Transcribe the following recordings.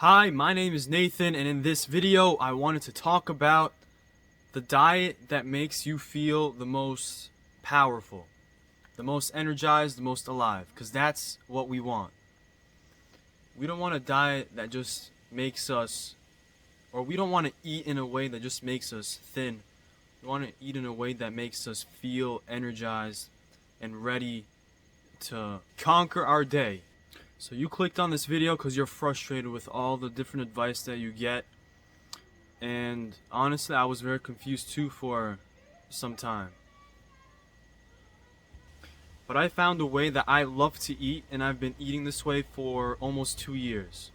Hi, my name is Nathan, and in this video I wanted to talk about the diet that makes you feel the most powerful, the most energized, the most alive, because that's what we want. We don't want a diet that just makes us, or we don't want to eat in a way that just makes us thin. We want to eat in a way that makes us feel energized and ready to conquer our day. So you clicked on this video because you're frustrated with all the different advice that you get. And honestly, I was very confused too for some time. But I found a way that I love to eat, and I've been eating this way for almost 2 years.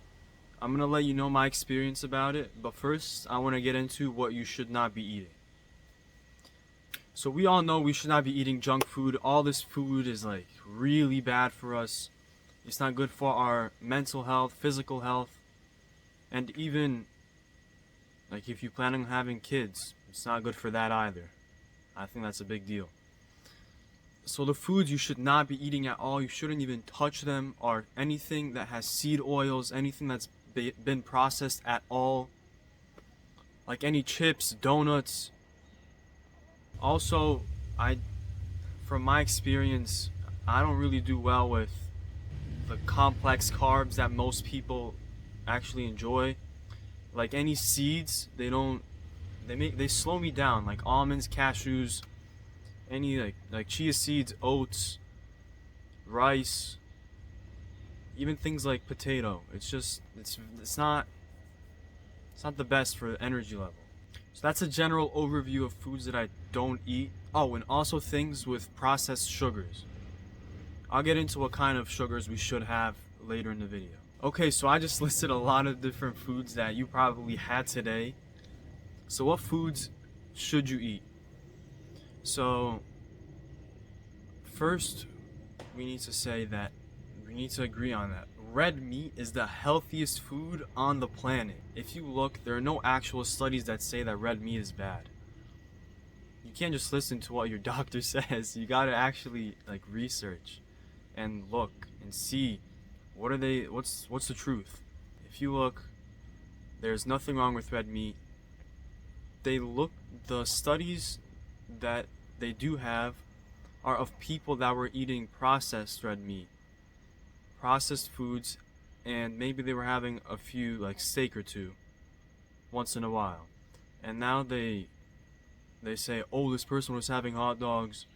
I'm gonna let you know my experience about it, but first I want to get into what you should not be eating. So we all know we should not be eating junk food. All this food is like really bad for us. It's not good for our mental health, physical health, and even like if you plan on having kids, it's not good for that either. I think that's a big deal. So the foods you should not be eating at all, you shouldn't even touch them, are anything that has seed oils, anything that's been processed at all, like any chips, donuts. Also, from my experience, I don't really do well with the complex carbs that most people actually enjoy. Like any seeds, they slow me down. Like almonds, cashews, any like chia seeds, oats, rice, even things like potato. It's not the best for the energy level. So that's a general overview of foods that I don't eat. Oh, and also things with processed sugars. I'll get into what kind of sugars we should have later in the video. Okay, so I just listed a lot of different foods that you probably had today. So what foods should you eat? So first, we need to agree on that. Red meat is the healthiest food on the planet. If you look, there are no actual studies that say that red meat is bad. You can't just listen to what your doctor says. You gotta actually like research and look and see what's the truth. If you look, there's nothing wrong with red meat. The studies that they do have are of people that were eating processed red meat, processed foods, and maybe they were having a few like steak or two once in a while. And now they say, oh, this person was having hot dogs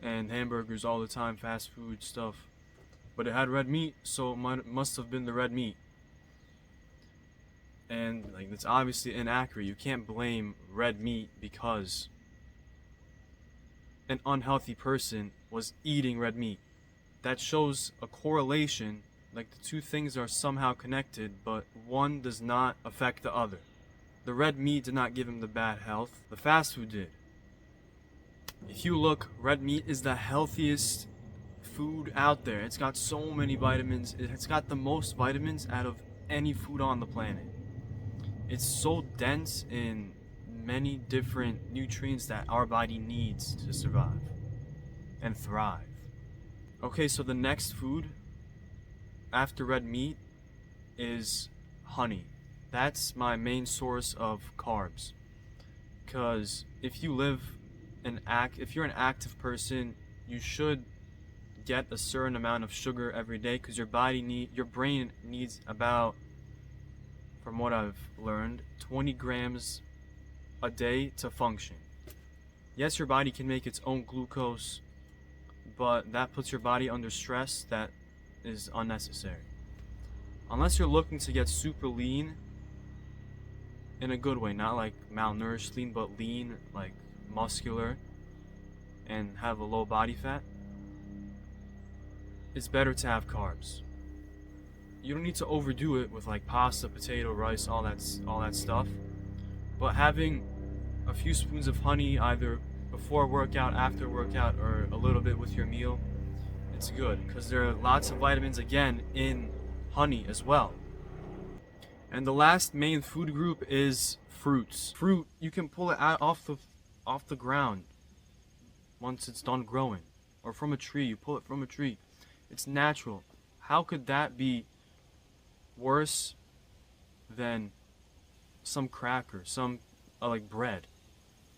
and hamburgers all the time, fast food stuff, but it had red meat, so it must have been the red meat. And like that's obviously inaccurate. You can't blame red meat because an unhealthy person was eating red meat. That shows a correlation, like the two things are somehow connected, but one does not affect the other. The red meat did not give him the bad health, the fast food did. If you look, red meat is the healthiest food out there. It's got so many vitamins. It's got the most vitamins out of any food on the planet. It's so dense in many different nutrients that our body needs to survive and thrive. Okay, so the next food after red meat is honey. That's my main source of carbs. Because if you're an active person, you should get a certain amount of sugar every day because your brain needs about, from what I've learned, 20 grams a day to function. Yes, your body can make its own glucose, but that puts your body under stress that is unnecessary. Unless you're looking to get super lean in a good way, not like malnourished lean, but lean, like muscular, and have a low body fat, it's better to have carbs. You don't need to overdo it with like pasta, potato, rice, all that stuff. But having a few spoons of honey either before workout, after workout, or a little bit with your meal, it's good because there are lots of vitamins again in honey as well. And the last main food group is fruits. Fruit, you can pull it out off the ground once it's done growing, or from a tree. You pull it from a tree. It's natural. How could that be worse than some cracker, some like bread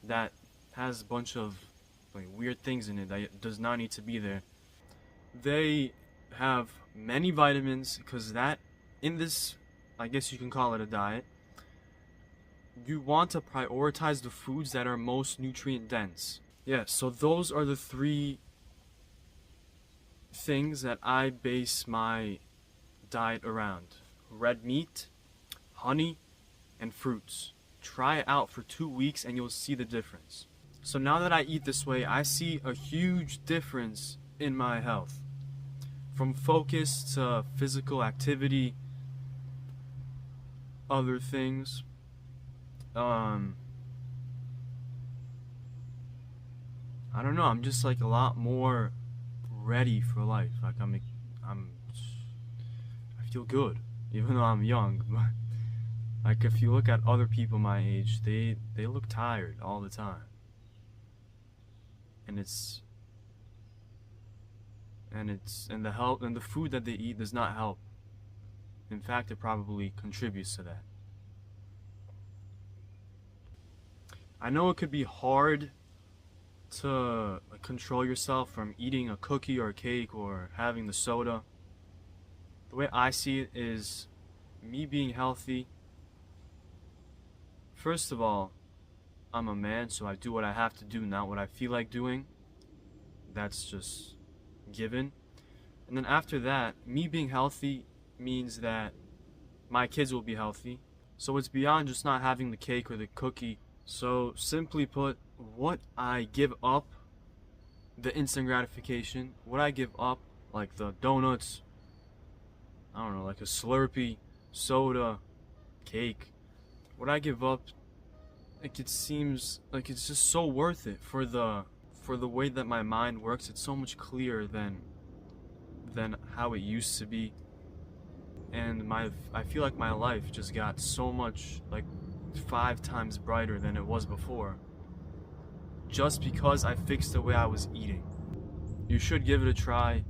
that has a bunch of like weird things in it that does not need to be there. They have many vitamins because that in this, I guess you can call it a diet, you want to prioritize the foods that are most nutrient dense. Yeah, so those are the three things that I base my diet around: red meat, honey, and fruits. Try it out for 2 weeks and you'll see the difference. So now that I eat this way, I see a huge difference in my health. From focus to physical activity, other things. I don't know, I'm just like a lot more ready for life. Like I feel good, even though I'm young. But like if you look at other people my age, they look tired all the time, and the help and the food that they eat does not help. In fact, it probably contributes to that. I know it could be hard to control yourself from eating a cookie or a cake or having the soda. The way I see it is me being healthy. First of all, I'm a man, so I do what I have to do, not what I feel like doing. That's just given. And then after that, me being healthy means that my kids will be healthy. So it's beyond just not having the cake or the cookie. So simply put, what I give up, the instant gratification, what I give up, like the donuts, I don't know, like a Slurpee, soda, cake, what I give up, like it seems like it's just so worth it for the way that my mind works. It's so much clearer than how it used to be. And I feel like my life just got so much, like 5 times brighter than it was before, just because I fixed the way I was eating. You should give it a try.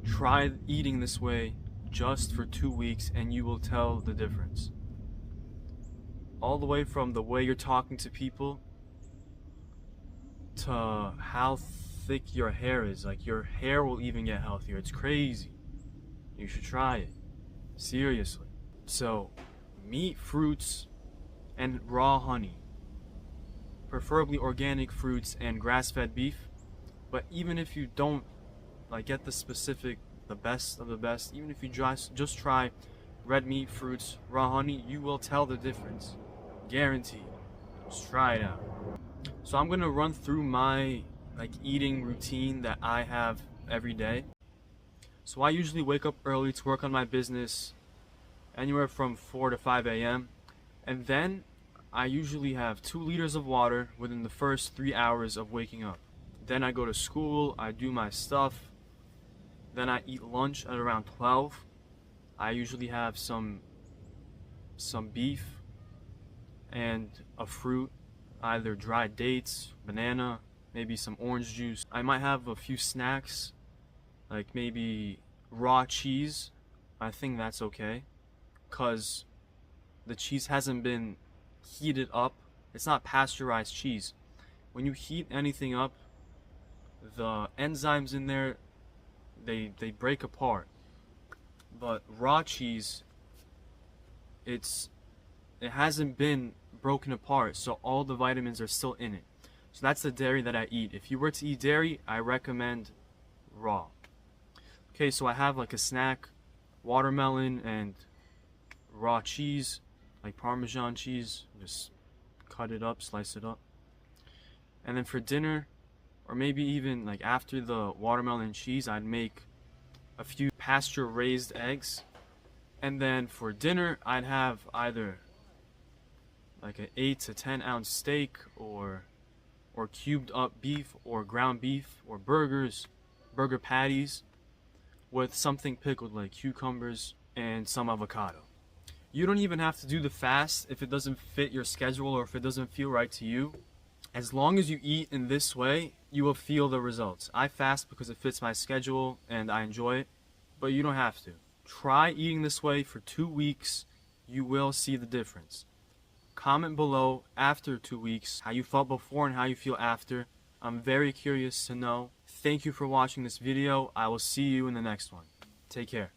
Try eating this way just for 2 weeks and you will tell the difference. All the way from the way you're talking to people to how thick your hair is. Like your hair will even get healthier. It's crazy. You should try it. Seriously. So, meat, fruits, and raw honey. Preferably organic fruits and grass-fed beef. But even if you don't like get the best of the best, even if you just try red meat, fruits, raw honey, you will tell the difference. Guaranteed. Just try it out. So I'm gonna run through my eating routine that I have every day. So I usually wake up early to work on my business, anywhere from 4 to 5 a.m. And then I usually have 2 liters of water within the first 3 hours of waking up. Then I go to school, I do my stuff. Then I eat lunch at around 12. I usually have some beef and a fruit, either dried dates, banana, maybe some orange juice. I might have a few snacks, like maybe raw cheese. I think that's okay, cause the cheese hasn't been heated up. It's not pasteurized cheese. When you heat anything up, the enzymes in there, they break apart. But raw cheese, it hasn't been broken apart, so all the vitamins are still in it. So that's the dairy that I eat. If you were to eat dairy, I recommend raw. Okay, so I have like a snack, watermelon and raw cheese, like Parmesan cheese. Just cut it up, slice it up. And then for dinner, or maybe even like after the watermelon and cheese, I'd make a few pasture raised eggs. And then for dinner, I'd have either like an 8 to 10 ounce steak or cubed up beef or ground beef or burger patties with something pickled like cucumbers and some avocado. You don't even have to do the fast if it doesn't fit your schedule or if it doesn't feel right to you. As long as you eat in this way, you will feel the results. I fast because it fits my schedule and I enjoy it, but you don't have to. Try eating this way for 2 weeks you will see the difference. Comment below after 2 weeks how you felt before and how you feel after. I'm very curious to know. Thank you for watching this video. I will see you in the next one. Take care.